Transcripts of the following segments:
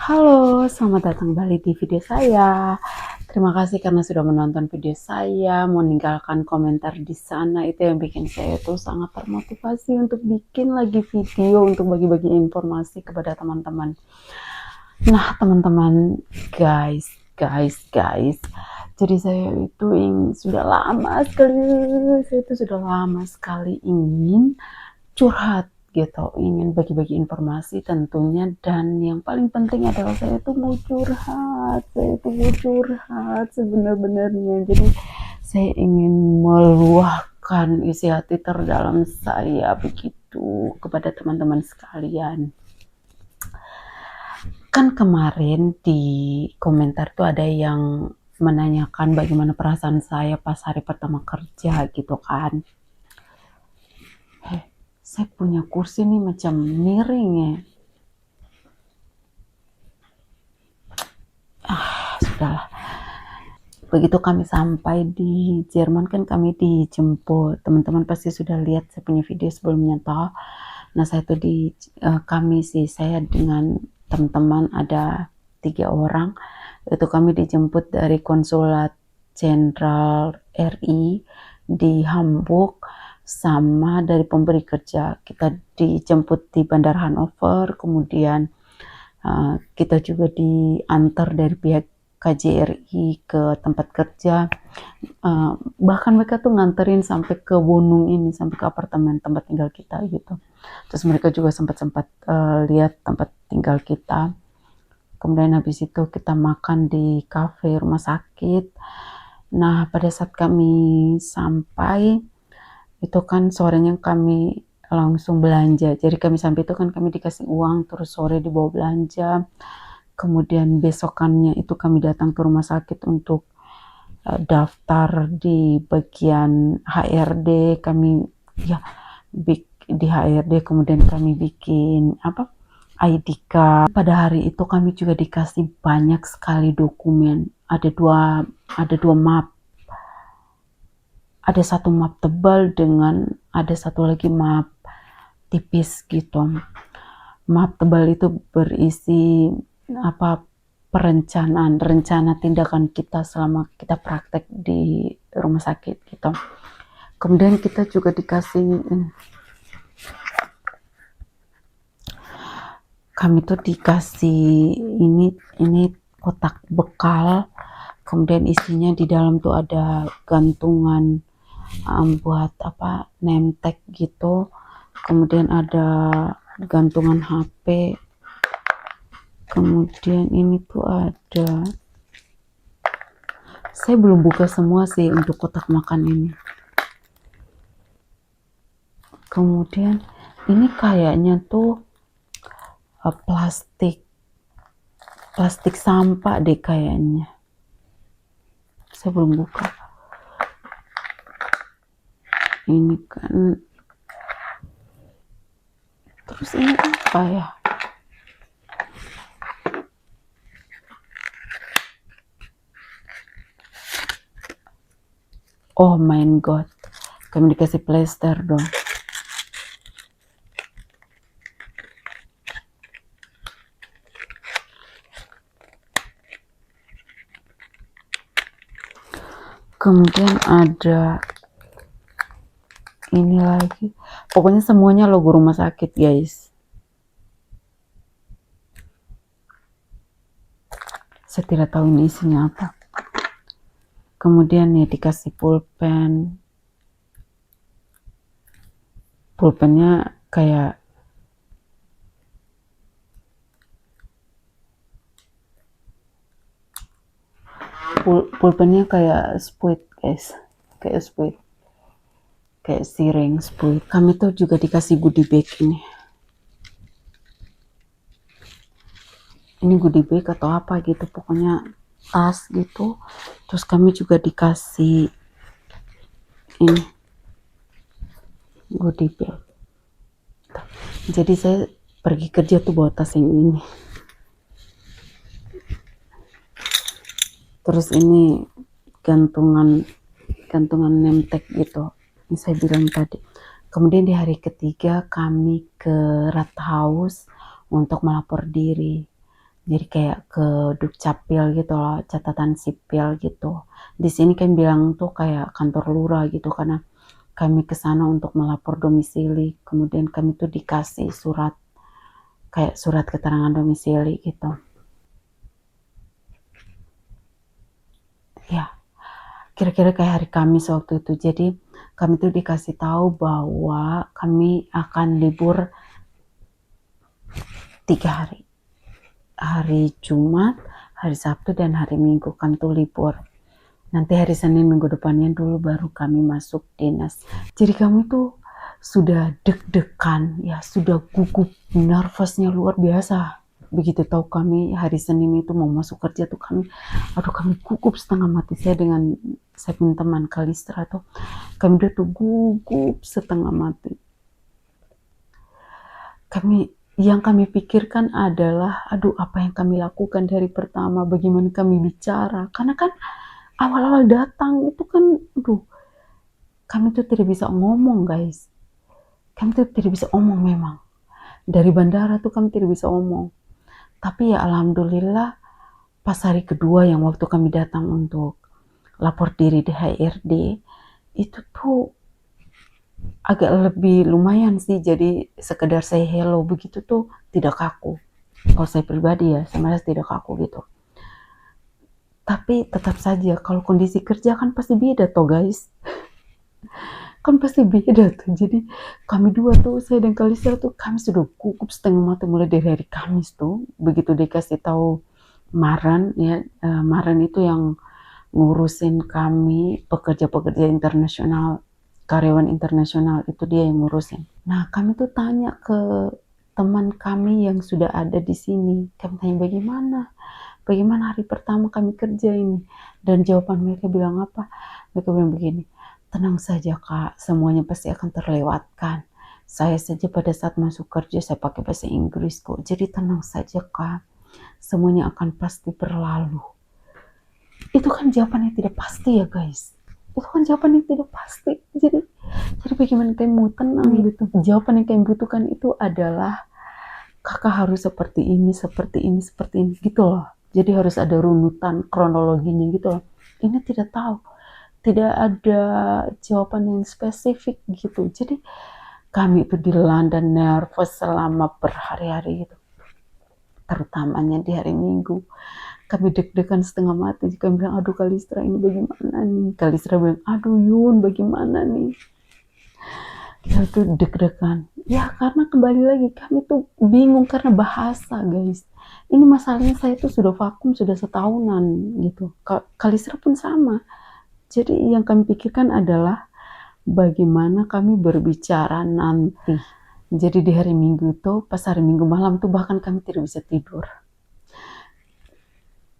Halo, selamat datang kembali di video saya. Terima kasih karena sudah menonton video saya, meninggalkan komentar di sana. Itu yang bikin saya tuh sangat termotivasi untuk bikin lagi video untuk bagi-bagi informasi kepada teman-teman. Nah, teman-teman, guys. Jadi saya itu sudah lama sekali ingin curhat gitu, ingin bagi-bagi informasi tentunya, dan yang paling penting adalah saya itu mau curhat sebenar-benarnya. Jadi saya ingin meluahkan isi hati terdalam saya begitu kepada teman-teman sekalian. Kan kemarin di komentar tuh ada yang menanyakan bagaimana perasaan saya pas hari pertama kerja gitu kan. Saya punya kursi nih macam miring ya. Sudahlah. Begitu kami sampai di Jerman kan kami dijemput. Teman-teman pasti sudah lihat saya punya video sebelumnya toh. Nah saya tuh saya dengan teman-teman ada 3 orang. Itu kami dijemput dari konsulat jenderal RI di Hamburg sama dari pemberi kerja. Kita dijemput di Bandara Hannover, kemudian kita juga diantar dari pihak KJRI ke tempat kerja. Bahkan mereka tuh nganterin sampai ke Bonung ini, sampai ke apartemen tempat tinggal kita gitu. Terus mereka juga sempat lihat tempat tinggal kita. Kemudian habis itu kita makan di kafe rumah sakit. Nah pada saat kami sampai itu kan sorenya kami langsung belanja. Jadi kami sampai itu kan kami dikasih uang, terus sore dibawa belanja. Kemudian besokannya itu kami datang ke rumah sakit untuk daftar di bagian HRD. Kami di HRD, kemudian kami bikin ID card. Pada hari itu kami juga dikasih banyak sekali dokumen. Ada dua map. Ada satu map tebal dengan ada satu lagi map tipis gitu. Map tebal itu berisi rencana tindakan kita selama kita praktek di rumah sakit gitu. Kemudian kita juga kami tuh dikasih ini kotak bekal. Kemudian isinya di dalam tuh ada gantungan buat name tag gitu. Kemudian ada gantungan HP. Kemudian ini tuh ada, saya belum buka semua sih untuk kotak makan ini. Kemudian ini kayaknya tuh plastik sampah deh kayaknya. Saya belum buka. Ini kan, terus ini apa ya? Oh my god, kami dikasih plester dong. Kemudian ada ini lagi. Pokoknya semuanya logo rumah sakit, guys. Saya tidak tahu ini isinya apa. Kemudian nih dikasih pulpen. Pulpennya kayak pulpennya kayak spuit, guys. Kayak spuit. Kayak siring spuit. Kami tuh juga dikasih goodie bag ini. Ini goodie bag atau apa gitu, pokoknya tas gitu. Terus kami juga dikasih ini goodie bag. Jadi saya pergi kerja tuh bawa tas yang ini. Terus ini gantungan name tag gitu, yang saya bilang tadi. Kemudian di hari ketiga kami ke Rathaus untuk melapor diri. Jadi kayak ke Dukcapil gitu loh, catatan sipil gitu. Di sini kan bilang tuh kayak kantor lurah gitu, karena kami ke sana untuk melapor domisili. Kemudian kami tuh dikasih surat, kayak surat keterangan domisili gitu. Ya, kira-kira kayak hari Kamis waktu itu. Jadi kami tuh dikasih tahu bahwa kami akan libur 3 hari. Hari Jumat, hari Sabtu, dan hari Minggu kami tuh libur. Nanti hari Senin minggu depannya dulu baru kami masuk dinas. Jadi kami tuh sudah deg-degan, ya sudah gugup, nervousnya luar biasa. Begitu tahu kami hari Senin itu mau masuk kerja tuh kami gugup setengah mati. Saya punya teman Kalistra tuh, kami tuh gugup setengah mati. Yang kami pikirkan adalah, aduh apa yang kami lakukan dari pertama, bagaimana kami bicara. Karena kan awal-awal datang itu kan, kami tuh tidak bisa ngomong guys. Kami tuh tidak bisa omong memang. Dari bandara tuh kami tidak bisa omong. Tapi ya alhamdulillah pas hari kedua yang waktu kami datang untuk lapor diri di HRD, itu tuh agak lebih lumayan sih. Jadi sekedar say hello begitu tuh tidak kaku. Kalau saya pribadi ya, saya merasa tidak kaku gitu. Tapi tetap saja kalau kondisi kerja kan pasti beda toh guys. Kan pasti beda tuh. Jadi kami dua tuh, saya dan Kalista tuh, kami sudah gugup setengah mati mulai dari hari Kamis tuh. Begitu dikasih tahu Maran ya, Maran itu yang ngurusin kami pekerja-pekerja internasional, karyawan internasional, itu dia yang ngurusin. Nah kami tuh tanya ke teman kami yang sudah ada di sini, kami tanya bagaimana hari pertama kami kerja ini, dan jawaban mereka bilang apa? Mereka bilang begini, tenang saja kak, semuanya pasti akan terlewatkan. Saya saja pada saat masuk kerja saya pakai bahasa Inggris kok, jadi tenang saja kak, semuanya akan pasti berlalu. Itu kan jawaban yang tidak pasti ya guys. Itu kan jawaban yang tidak pasti. Jadi bagaimana kalian mau tenang gitu. Jawaban yang kalian butuhkan itu adalah kakak harus seperti ini, seperti ini, seperti ini gitu loh. Jadi harus ada runutan kronologinya gitu loh. Ini tidak tahu. Tidak ada jawaban yang spesifik gitu. Jadi kami itu dilanda nervous selama berhari-hari gitu. Terutamanya di hari Minggu. Kami deg-degan setengah mati. Kami bilang, aduh Kalistra ini bagaimana nih? Kalistra bilang, aduh Yun bagaimana nih? Kita tuh deg-degan. Ya karena kembali lagi kami tuh bingung karena bahasa guys. Ini masalahnya saya tuh sudah vakum sudah setahunan gitu. Kalistra pun sama. Jadi yang kami pikirkan adalah bagaimana kami berbicara nanti. Jadi di hari Minggu itu, pas hari Minggu malam tuh bahkan kami tidak bisa tidur.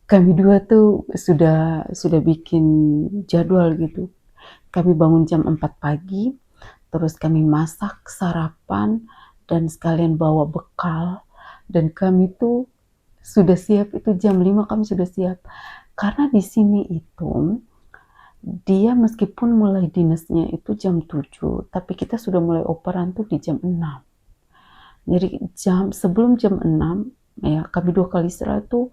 Kami dua tuh sudah bikin jadwal gitu. Kami bangun jam 4 pagi, terus kami masak sarapan dan sekalian bawa bekal, dan kami tuh sudah siap itu jam 5 kami sudah siap. Karena di sini itu dia meskipun mulai dinasnya itu jam 7, tapi kita sudah mulai operan tuh di jam 6. Jadi sebelum jam 6 ya, kami dua kali istirahat tuh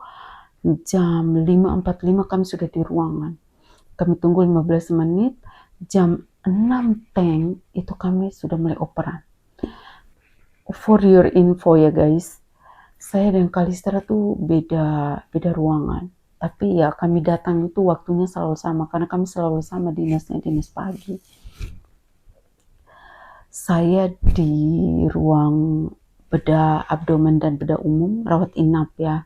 jam 5.45 kami sudah di ruangan. Kami tunggu 15 menit, jam 6 teng itu kami sudah mulai operan. For your info ya guys, saya dan Kalistra tuh beda ruangan. Tapi ya kami datang itu waktunya selalu sama, karena kami selalu sama dinasnya, dinas pagi. Saya di ruang bedah abdomen dan bedah umum, rawat inap ya.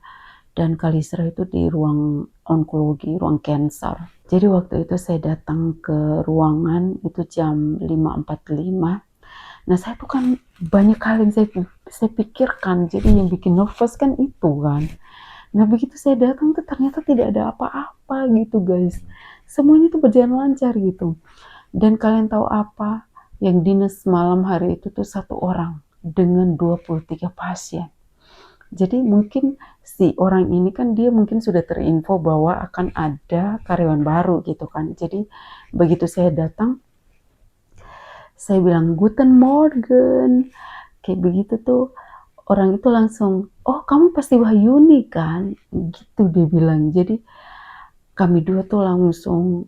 Dan Kalistra itu di ruang onkologi, ruang cancer. Jadi waktu itu saya datang ke ruangan itu jam 5.45. Nah saya tuh kan banyak hal yang saya pikirkan, jadi yang bikin nervous kan itu kan. Nah begitu saya datang tuh ternyata tidak ada apa-apa gitu guys. Semuanya tuh berjalan lancar gitu. Dan kalian tahu apa? Yang dinas malam hari itu tuh 1 orang dengan 23 pasien. Jadi mungkin si orang ini kan dia mungkin sudah terinfo bahwa akan ada karyawan baru gitu kan. Jadi begitu saya datang, saya bilang Guten Morgen, kayak begitu tuh. orang itu langsung, "Oh kamu pasti Wahyuni kan?" Gitu dia bilang. Jadi kami dua tuh langsung,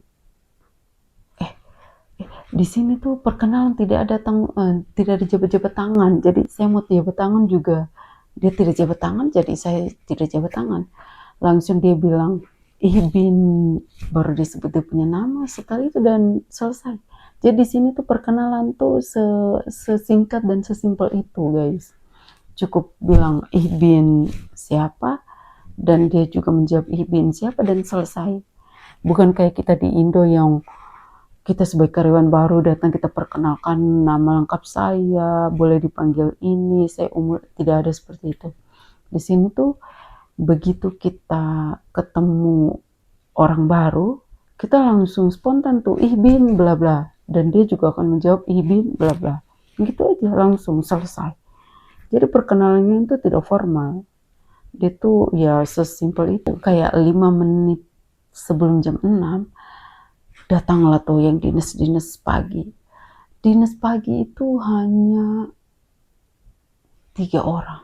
eh di sini tuh perkenalan tidak ada tidak ada jabat-jabat tangan. Jadi saya mau jabat tangan juga dia tidak jabat tangan, jadi saya tidak jabat tangan. Langsung dia bilang, "Ih Bin," baru disebut dia punya nama sekali itu dan selesai. Jadi di sini tuh perkenalan tuh sesingkat dan sesimpel itu, guys. Cukup bilang, "Ih Bin siapa?" Dan dia juga menjawab, "Ih Bin siapa?" dan selesai. Bukan kayak kita di Indo yang kita sebagai karyawan baru datang kita perkenalkan nama lengkap saya, boleh dipanggil ini, saya umur, tidak ada seperti itu. Di sini tuh begitu kita ketemu orang baru, kita langsung spontan tuh, "Ih Bin bla bla," dan dia juga akan menjawab, "Ih Bin bla bla." Gitu aja langsung selesai. Jadi perkenalannya itu tidak formal. Dia tuh ya sesimpel itu, kayak 5 menit sebelum jam 6 datanglah tuh yang dinas pagi. Dinas pagi itu hanya 3 orang.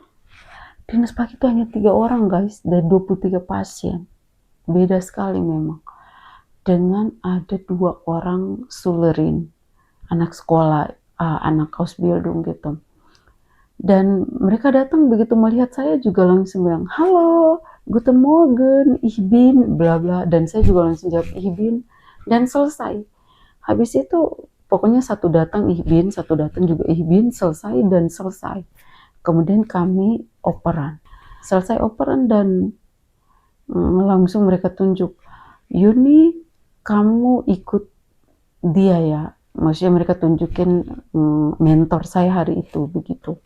Dinas pagi itu hanya 3 orang, guys, dari 23 pasien. Beda sekali memang. Dengan ada 2 orang sulerin, anak sekolah, anak Ausbildung gitu. Dan mereka datang begitu melihat saya juga langsung bilang, "Halo, guten Morgen, ich bin bla bla," dan saya juga langsung jawab ich bin dan selesai. Habis itu pokoknya satu datang ich bin, satu datang juga ich bin, selesai dan selesai. Kemudian kami operan. Selesai operan dan langsung mereka tunjuk, "Yuni, kamu ikut dia ya." Maksudnya mereka tunjukin mentor saya hari itu begitu.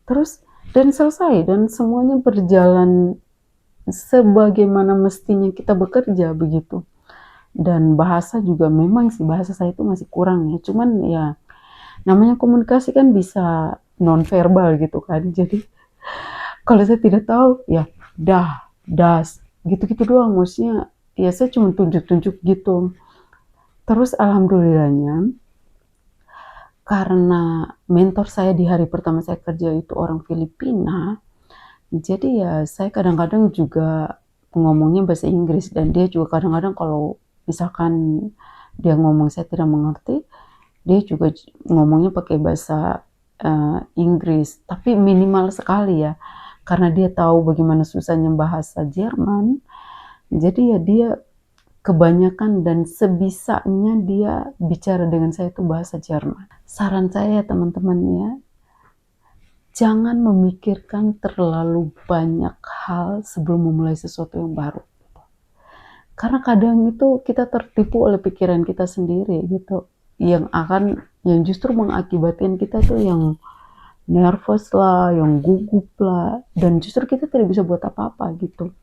Terus dan selesai dan semuanya berjalan sebagaimana mestinya kita bekerja begitu. Dan bahasa juga memang sih bahasa saya itu masih kurang ya. Cuman ya namanya komunikasi kan bisa non verbal gitu kan. Jadi kalau saya tidak tahu ya dah, das, gitu-gitu doang. Maksudnya ya saya cuma tunjuk-tunjuk gitu. Terus alhamdulillahnya karena mentor saya di hari pertama saya kerja itu orang Filipina, jadi ya saya kadang-kadang juga ngomongnya bahasa Inggris dan dia juga kadang-kadang kalau misalkan dia ngomong saya tidak mengerti, dia juga ngomongnya pakai bahasa Inggris, tapi minimal sekali ya, karena dia tahu bagaimana susahnya bahasa Jerman, jadi ya dia kebanyakan dan sebisanya dia bicara dengan saya itu bahasa Jerman. Saran saya teman-teman ya, jangan memikirkan terlalu banyak hal sebelum memulai sesuatu yang baru. Karena kadang itu kita tertipu oleh pikiran kita sendiri gitu. Yang justru mengakibatkan kita tuh yang nervous lah, yang gugup lah, dan justru kita tidak bisa buat apa-apa gitu.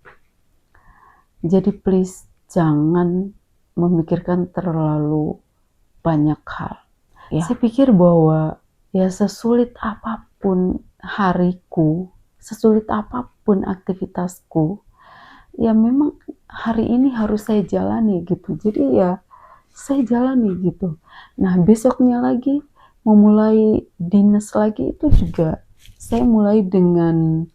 Jadi please jangan memikirkan terlalu banyak hal. Ya. Saya pikir bahwa ya sesulit apapun hariku, sesulit apapun aktivitasku, ya memang hari ini harus saya jalani gitu. Jadi ya saya jalani gitu. Nah besoknya lagi mau mulai dinas lagi itu juga saya mulai dengan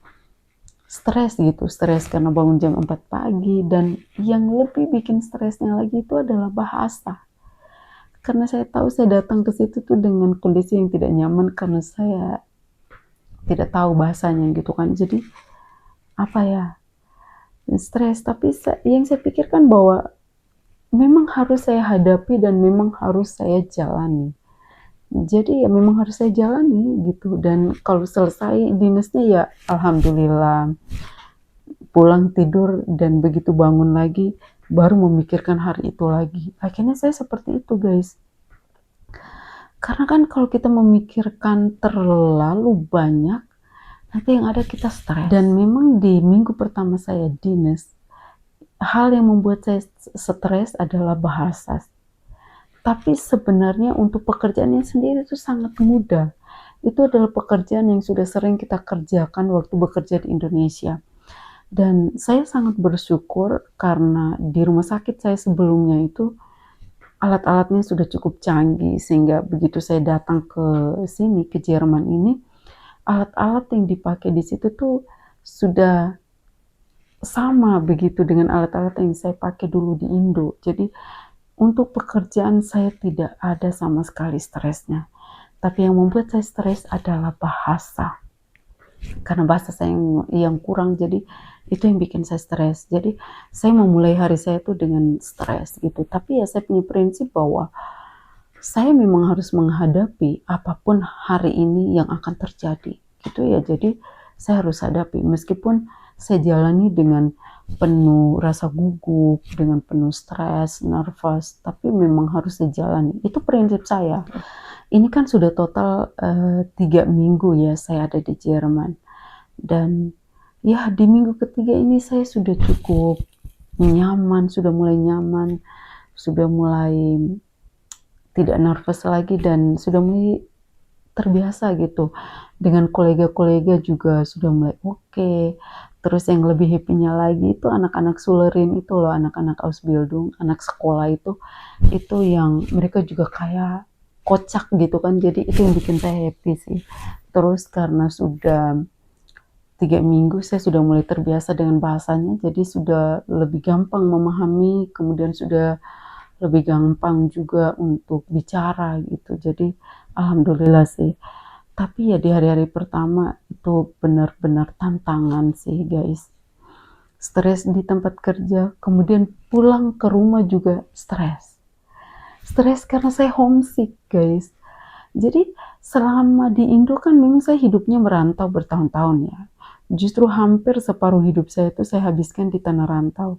stres gitu, stres karena bangun jam 4 pagi dan yang lebih bikin stresnya lagi itu adalah bahasa. Karena saya tahu saya datang ke situ tuh dengan kondisi yang tidak nyaman karena saya tidak tahu bahasanya gitu kan. Jadi apa ya? Stres, tapi yang saya pikirkan bahwa memang harus saya hadapi dan memang harus saya jalani. Jadi ya memang harus saya jalani gitu dan kalau selesai dinasnya ya alhamdulillah. Pulang tidur dan begitu bangun lagi baru memikirkan hari itu lagi. Akhirnya saya seperti itu, guys. Karena kan kalau kita memikirkan terlalu banyak, nanti yang ada kita stres. Dan memang di minggu pertama saya dinas, hal yang membuat saya stres adalah bahasa. Tapi sebenarnya untuk pekerjaannya sendiri itu sangat mudah. Itu adalah pekerjaan yang sudah sering kita kerjakan waktu bekerja di Indonesia. Dan saya sangat bersyukur karena di rumah sakit saya sebelumnya itu alat-alatnya sudah cukup canggih sehingga begitu saya datang ke sini, ke Jerman ini, alat-alat yang dipakai di situ tuh sudah sama begitu dengan alat-alat yang saya pakai dulu di Indo. Jadi untuk pekerjaan saya tidak ada sama sekali stresnya. Tapi yang membuat saya stres adalah bahasa. Karena bahasa saya yang kurang, jadi itu yang bikin saya stres. Jadi saya memulai hari saya tuh dengan stres gitu. Tapi ya saya punya prinsip bahwa saya memang harus menghadapi apapun hari ini yang akan terjadi. Gitu ya. Jadi saya harus hadapi meskipun saya jalani dengan penuh rasa gugup, dengan penuh stres, nervous, tapi memang harus dijalani. Itu prinsip saya. Ini kan sudah total 3 minggu ya saya ada di Jerman. Dan ya di minggu ketiga ini saya sudah cukup nyaman, sudah mulai nyaman, sudah mulai tidak nervous lagi dan sudah mulai terbiasa gitu. Dengan kolega-kolega juga sudah mulai oke. Terus yang lebih happy-nya lagi itu anak-anak Sulerin itu loh, anak-anak Ausbildung, anak sekolah itu yang mereka juga kayak kocak gitu kan. Jadi itu yang bikin saya happy sih. Terus karena sudah 3 minggu saya sudah mulai terbiasa dengan bahasanya, jadi sudah lebih gampang memahami, kemudian sudah lebih gampang juga untuk bicara gitu. Jadi alhamdulillah sih. Tapi ya di hari-hari pertama itu benar-benar tantangan sih guys. Stres di tempat kerja, kemudian pulang ke rumah juga stres. Stres karena saya homesick guys. Jadi selama di Indo kan memang saya hidupnya merantau bertahun-tahun ya. Justru hampir separuh hidup saya itu saya habiskan di tanah rantau.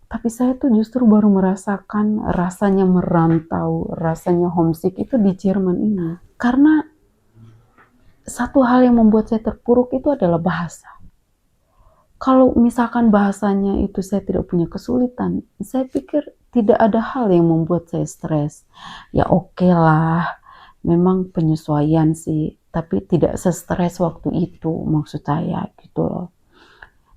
Tapi saya tuh justru baru merasakan rasanya merantau, rasanya homesick itu di Jerman ini. Karena satu hal yang membuat saya terpuruk itu adalah bahasa. Kalau misalkan bahasanya itu saya tidak punya kesulitan, saya pikir tidak ada hal yang membuat saya stres. Ya oke lah, memang penyesuaian sih, tapi tidak se-stres waktu itu maksud saya gitu loh.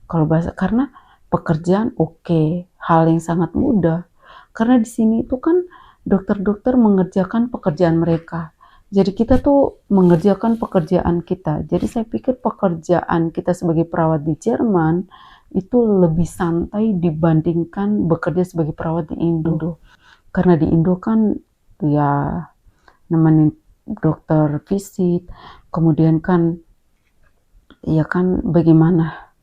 Kalau bahasa karena pekerjaan oke, hal yang sangat mudah. Karena di sini itu kan dokter-dokter mengerjakan pekerjaan mereka. Jadi kita tuh mengerjakan pekerjaan kita. Jadi saya pikir pekerjaan kita sebagai perawat di Jerman itu lebih santai dibandingkan bekerja sebagai perawat di Indo. Karena di Indo kan ya nemenin dokter visit, kemudian kan ya kan bagaimana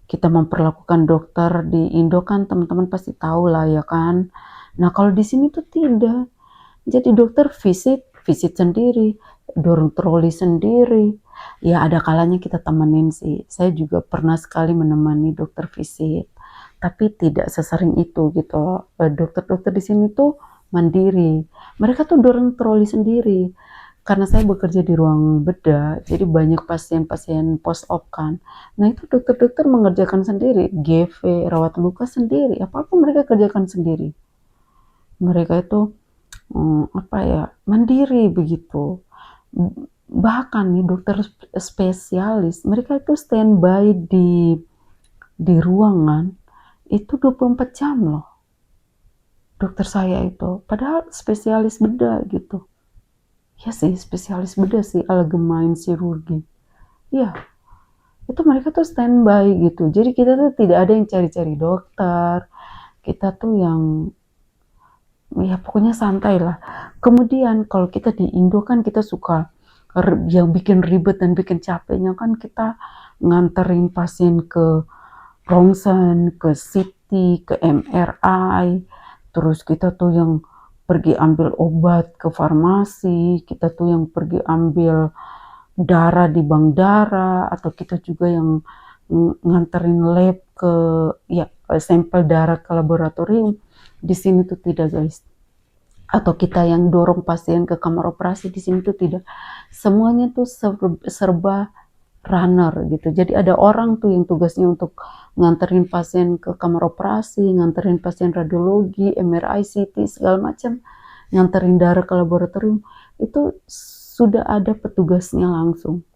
kita memperlakukan dokter di Indo kan teman-teman pasti tahu lah ya kan. Nah kalau di sini tuh tidak. Jadi dokter visit sendiri, dorong troli sendiri. Ya ada kalanya kita temenin sih. Saya juga pernah sekali menemani dokter visit, tapi tidak sesering itu gitu. Dokter-dokter di sini tuh mandiri. Mereka tuh dorong troli sendiri. Karena saya bekerja di ruang bedah, jadi banyak pasien-pasien post-op kan. Nah itu dokter-dokter mengerjakan sendiri, GV, rawat luka sendiri, apa-apa mereka kerjakan sendiri. Mereka itu apa ya, mandiri begitu. Bahkan nih dokter spesialis, mereka itu standby di ruangan itu 24 jam loh. Dokter saya itu, padahal spesialis bedah gitu. Ya sih, spesialis bedah sih, allgemein chirurgi. Iya, itu mereka tuh standby gitu. Jadi kita tuh tidak ada yang cari-cari dokter. Kita tuh yang ya pokoknya santai lah. Kemudian kalau kita di Indo kan kita suka yang bikin ribet dan bikin capeknya kan kita nganterin pasien ke ronsen, ke CT, ke MRI, terus kita tuh yang pergi ambil obat ke farmasi, kita tuh yang pergi ambil darah di bank darah, atau kita juga yang nganterin lab ke ya sampel darah ke laboratorium. Di sini tuh tidak guys. Atau kita yang dorong pasien ke kamar operasi, di sini tuh tidak. Semuanya tuh serba runner gitu. Jadi ada orang tuh yang tugasnya untuk nganterin pasien ke kamar operasi, nganterin pasien radiologi, MRI, CT, segala macam, nganterin darah ke laboratorium. Itu sudah ada petugasnya langsung.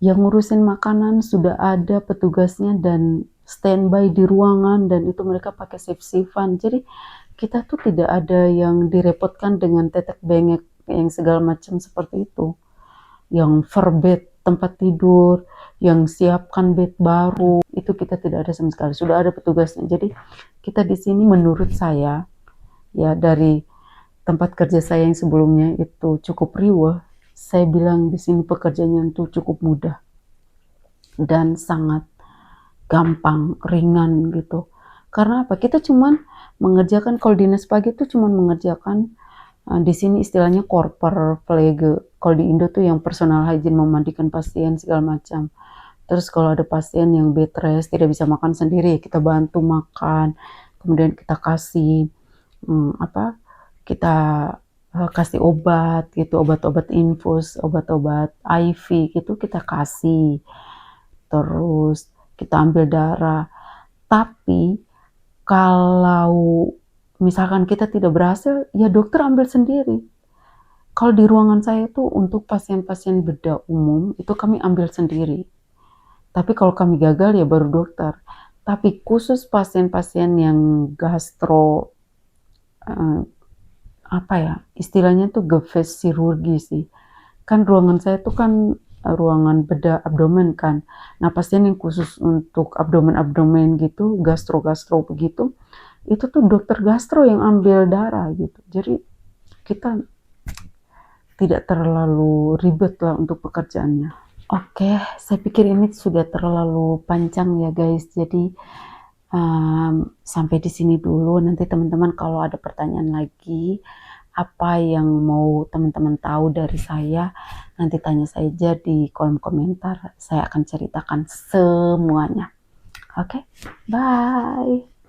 Yang ngurusin makanan sudah ada petugasnya dan standby di ruangan, dan itu mereka pakai shift-shiftan. Jadi kita tuh tidak ada yang direpotkan dengan tetek bengek yang segala macam seperti itu. Yang verbet tempat tidur, yang siapkan bed baru, itu kita tidak ada sama sekali. Sudah ada petugasnya. Jadi kita di sini menurut saya, ya dari tempat kerja saya yang sebelumnya itu cukup riuh, saya bilang di sini pekerjaannya itu cukup mudah dan sangat gampang, ringan gitu. Karena apa? Kita cuman mengerjakan, kalau dinas pagi itu cuman mengerjakan di sini istilahnya korper plege. Kalau di Indo tuh yang personal hygiene, memandikan pasien segala macam. Terus kalau ada pasien yang bed rest, tidak bisa makan sendiri, kita bantu makan. Kemudian kita kasih kita kasih obat gitu, obat-obat infus, obat-obat IV gitu kita kasih. Terus kita ambil darah. Tapi kalau misalkan kita tidak berhasil, ya dokter ambil sendiri. Kalau di ruangan saya tuh untuk pasien-pasien bedah umum itu kami ambil sendiri. Tapi kalau kami gagal ya baru dokter. Tapi khusus pasien-pasien yang gastro, apa ya, istilahnya tuh gefes chirurgi sih. Kan ruangan saya tuh kan ruangan bedah abdomen kan. Nah pasien yang khusus untuk abdomen gitu, gastro begitu, itu tuh dokter gastro yang ambil darah gitu. Jadi kita tidak terlalu ribet lah untuk pekerjaannya. Oke, saya pikir ini sudah terlalu panjang ya guys. Jadi sampai di sini dulu. Nanti teman-teman kalau ada pertanyaan lagi, apa yang mau teman-teman tahu dari saya, nanti tanya saja di kolom komentar. Saya akan ceritakan semuanya. Oke, bye.